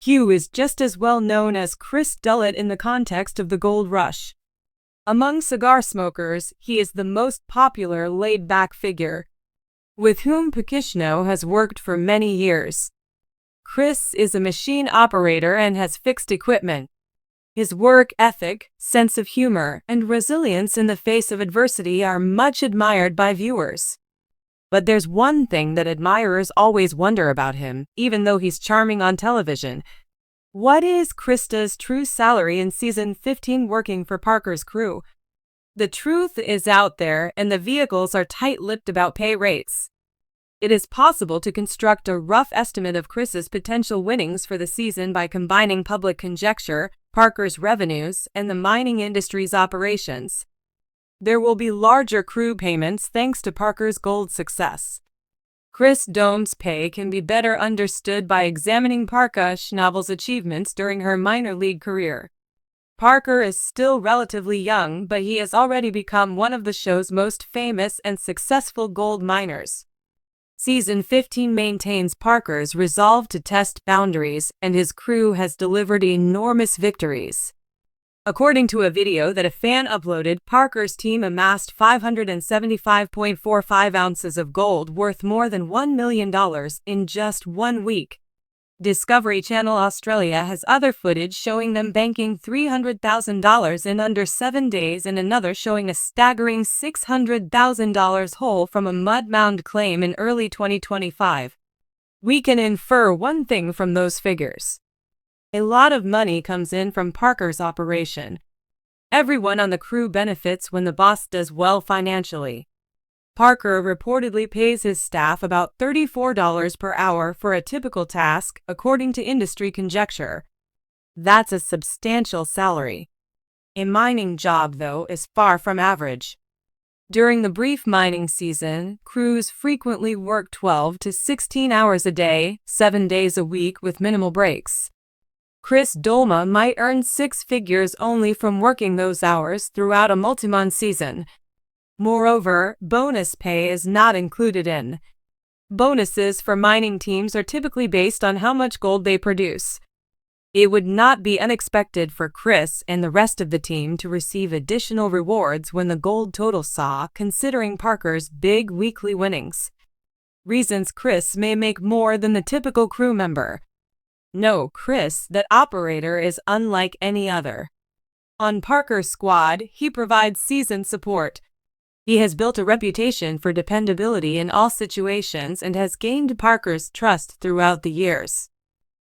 Hugh is just as well known as Chris Doumitt in the context of the Gold Rush. Among cigar smokers, he is the most popular laid-back figure, with whom Parker has worked for many years. Chris is a machine operator and has fixed equipment. His work ethic, sense of humor, and resilience in the face of adversity are much admired by viewers. But there's one thing that admirers always wonder about him, even though he's charming on television. What is Krista's true salary in season 15 working for Parker's crew? The truth is out there, and the vehicles are tight-lipped about pay rates. It is possible to construct a rough estimate of Chris's potential winnings for the season by combining public conjecture, Parker's revenues, and the mining industry's operations. There will be larger crew payments thanks to Parker's gold success. Chris Doumit's pay can be better understood by examining Parker Schnabel's achievements during her minor league career. Parker is still relatively young, but he has already become one of the show's most famous and successful gold miners. Season 15 maintains Parker's resolve to test boundaries, and his crew has delivered enormous victories. According to a video that a fan uploaded, Parker's team amassed 575.45 ounces of gold worth more than $1 million in just 1 week. Discovery Channel Australia has other footage showing them banking $300,000 in under 7 days and another showing a staggering $600,000 whole from a mud mound claim in early 2025. We can infer one thing from those figures. A lot of money comes in from Parker's operation. Everyone on the crew benefits when the boss does well financially. Parker reportedly pays his staff about $34 per hour for a typical task, according to industry conjecture. That's a substantial salary. A mining job, though, is far from average. During the brief mining season, crews frequently work 12 to 16 hours a day, 7 days a week with minimal breaks. Chris Doumitt might earn 6 figures only from working those hours throughout a multi-month season. Moreover, bonus pay is not included in. Bonuses for mining teams are typically based on how much gold they produce. It would not be unexpected for Chris and the rest of the team to receive additional rewards when the gold total saw, considering Parker's big weekly winnings. Reasons Chris may make more than the typical crew member. No, Chris, that operator, is unlike any other. On Parker's squad, he provides seasoned support. He has built a reputation for dependability in all situations and has gained Parker's trust throughout the years.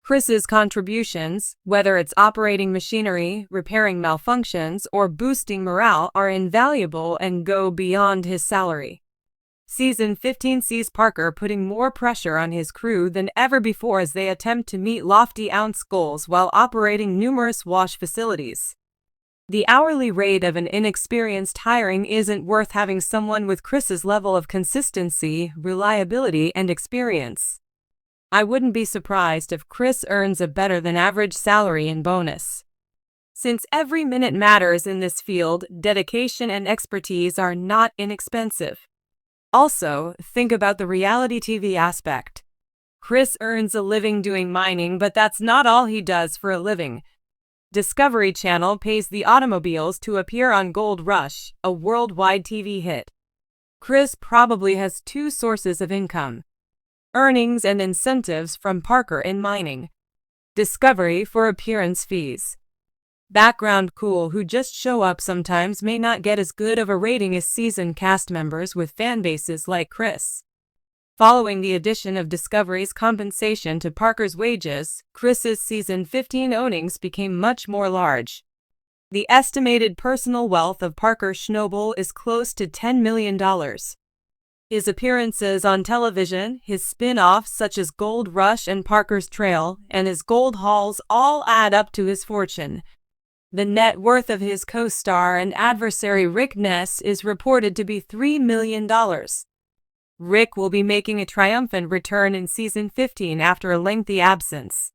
Chris's contributions, whether it's operating machinery, repairing malfunctions, or boosting morale, are invaluable and go beyond his salary. Season 15 sees Parker putting more pressure on his crew than ever before as they attempt to meet lofty ounce goals while operating numerous wash facilities. The hourly rate of an inexperienced hiring isn't worth having someone with Chris's level of consistency, reliability, and experience. I wouldn't be surprised if Chris earns a better than average salary and bonus. Since every minute matters in this field, dedication and expertise are not inexpensive. Also, think about the reality TV aspect. Chris earns a living doing mining, but that's not all he does for a living. Discovery Channel pays the automobiles to appear on Gold Rush, a worldwide TV hit. Chris probably has 2 sources of income: earnings and incentives from Parker in mining. Discovery for appearance fees. Background cool who just show up sometimes may not get as good of a rating as seasoned cast members with fan bases like Chris. Following the addition of Discovery's compensation to Parker's wages, Chris's season 15 earnings became much more large. The estimated personal wealth of Parker Schnabel is close to $10 million. His appearances on television, his spin-offs such as Gold Rush and Parker's Trail, and his gold hauls all add up to his fortune. The net worth of his co-star and adversary Rick Ness is reported to be $3 million. Rick will be making a triumphant return in season 15 after a lengthy absence.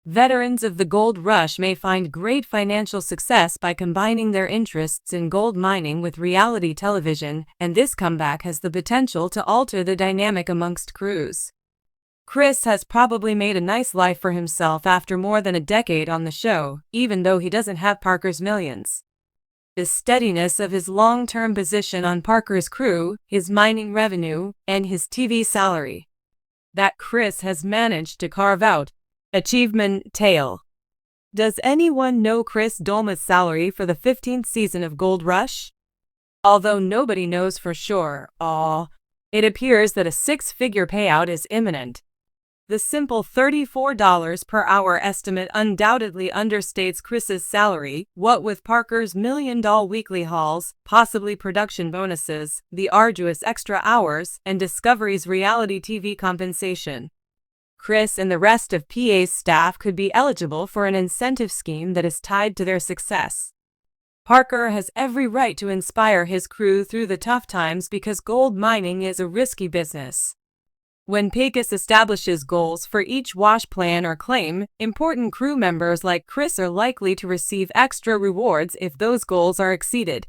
Veterans of the Gold Rush may find great financial success by combining their interests in gold mining with reality television, and this comeback has the potential to alter the dynamic amongst crews. Chris has probably made a nice life for himself after more than a decade on the show, even though he doesn't have Parker's millions. The steadiness of his long-term position on Parker's crew, his mining revenue, and his TV salary. That Chris has managed to carve out. Achievement tale. Does anyone know Chris Doumitt's salary for the 15th season of Gold Rush? Although nobody knows for sure, it appears that a six-figure payout is imminent. The simple $34 per hour estimate undoubtedly understates Chris's salary, what with Parker's million-dollar weekly hauls, possibly production bonuses, the arduous extra hours, and Discovery's reality TV compensation. Chris and the rest of PA's staff could be eligible for an incentive scheme that is tied to their success. Parker has every right to inspire his crew through the tough times because gold mining is a risky business. When Pecos establishes goals for each wash plan or claim, important crew members like Chris are likely to receive extra rewards if those goals are exceeded.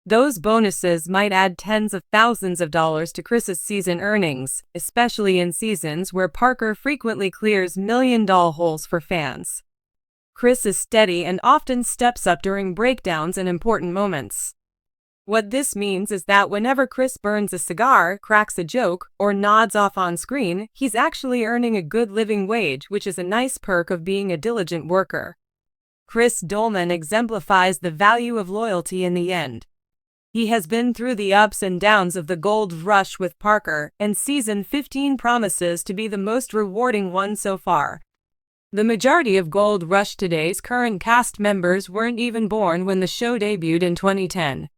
Those bonuses might add tens of thousands of dollars to Chris's season earnings, especially in seasons where Parker frequently clears million-dollar holes for fans. Chris is steady and often steps up during breakdowns and important moments. What this means is that whenever Chris burns a cigar, cracks a joke, or nods off on screen, he's actually earning a good living wage, which is a nice perk of being a diligent worker. Chris Doumitt exemplifies the value of loyalty in the end. He has been through the ups and downs of the Gold Rush with Parker, and season 15 promises to be the most rewarding one so far. The majority of Gold Rush today's current cast members weren't even born when the show debuted in 2010.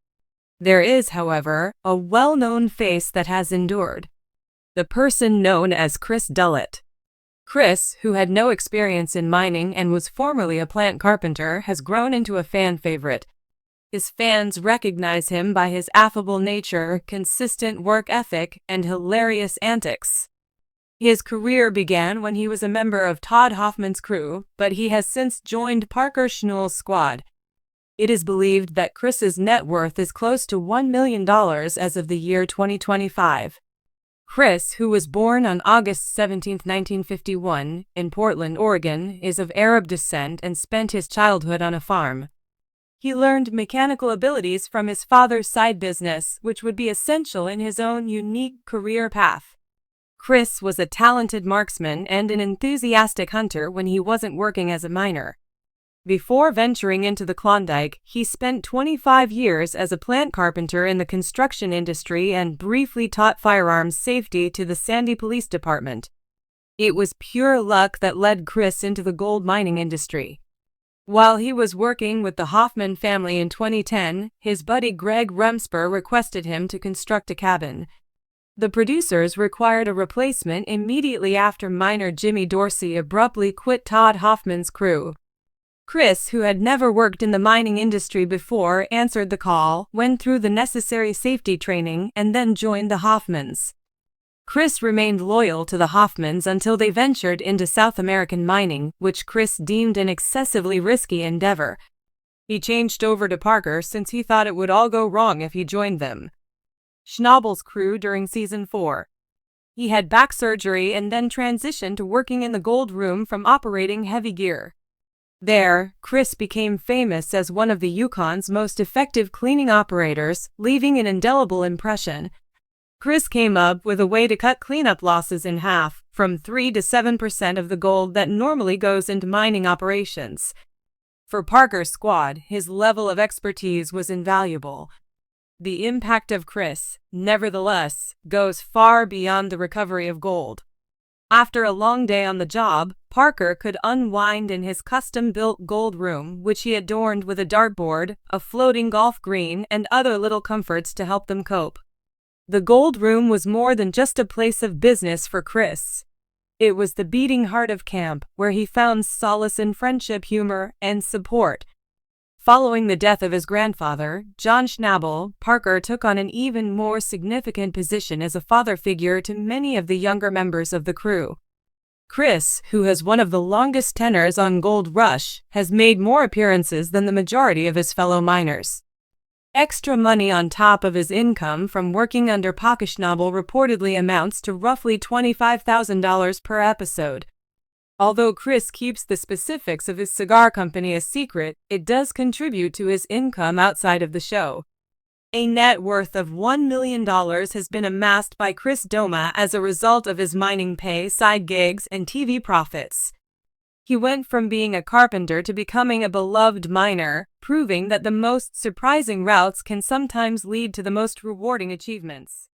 There is, however, a well-known face that has endured. The person known as Chris Doumitt. Chris, who had no experience in mining and was formerly a plant carpenter, has grown into a fan favorite. His fans recognize him by his affable nature, consistent work ethic, and hilarious antics. His career began when he was a member of Todd Hoffman's crew, but he has since joined Parker Schnabel's squad. It is believed that Chris's net worth is close to $1 million as of the year 2025. Chris, who was born on August 17, 1951, in Portland, Oregon, is of Arab descent and spent his childhood on a farm. He learned mechanical abilities from his father's side business, which would be essential in his own unique career path. Chris was a talented marksman and an enthusiastic hunter when he wasn't working as a miner. Before venturing into the Klondike, he spent 25 years as a plant carpenter in the construction industry and briefly taught firearms safety to the Sandy Police Department. It was pure luck that led Chris into the gold mining industry. While he was working with the Hoffman family in 2010, his buddy Greg Rumsper requested him to construct a cabin. The producers required a replacement immediately after miner Jimmy Dorsey abruptly quit Todd Hoffman's crew. Chris, who had never worked in the mining industry before, answered the call, went through the necessary safety training, and then joined the Hoffmans. Chris remained loyal to the Hoffmans until they ventured into South American mining, which Chris deemed an excessively risky endeavor. He changed over to Parker since he thought it would all go wrong if he joined them. Schnabel's crew during season 4. He had back surgery and then transitioned to working in the gold room from operating heavy gear. There, Chris became famous as one of the Yukon's most effective cleaning operators, leaving an indelible impression. Chris came up with a way to cut cleanup losses in half, from 3 to 7% of the gold that normally goes into mining operations. For Parker's squad, his level of expertise was invaluable. The impact of Chris, nevertheless, goes far beyond the recovery of gold. After a long day on the job, Parker could unwind in his custom-built gold room, which he adorned with a dartboard, a floating golf green, and other little comforts to help them cope. The gold room was more than just a place of business for Chris. It was the beating heart of camp, where he found solace in friendship, humor, and support. Following the death of his grandfather, John Schnabel, Parker took on an even more significant position as a father figure to many of the younger members of the crew. Chris, who has one of the longest tenures on Gold Rush, has made more appearances than the majority of his fellow miners. Extra money on top of his income from working under Parker Schnabel reportedly amounts to roughly $25,000 per episode. Although Chris keeps the specifics of his cigar company a secret, it does contribute to his income outside of the show. A net worth of $1 million has been amassed by Chris Doumitt as a result of his mining pay, side gigs, and TV profits. He went from being a carpenter to becoming a beloved miner, proving that the most surprising routes can sometimes lead to the most rewarding achievements.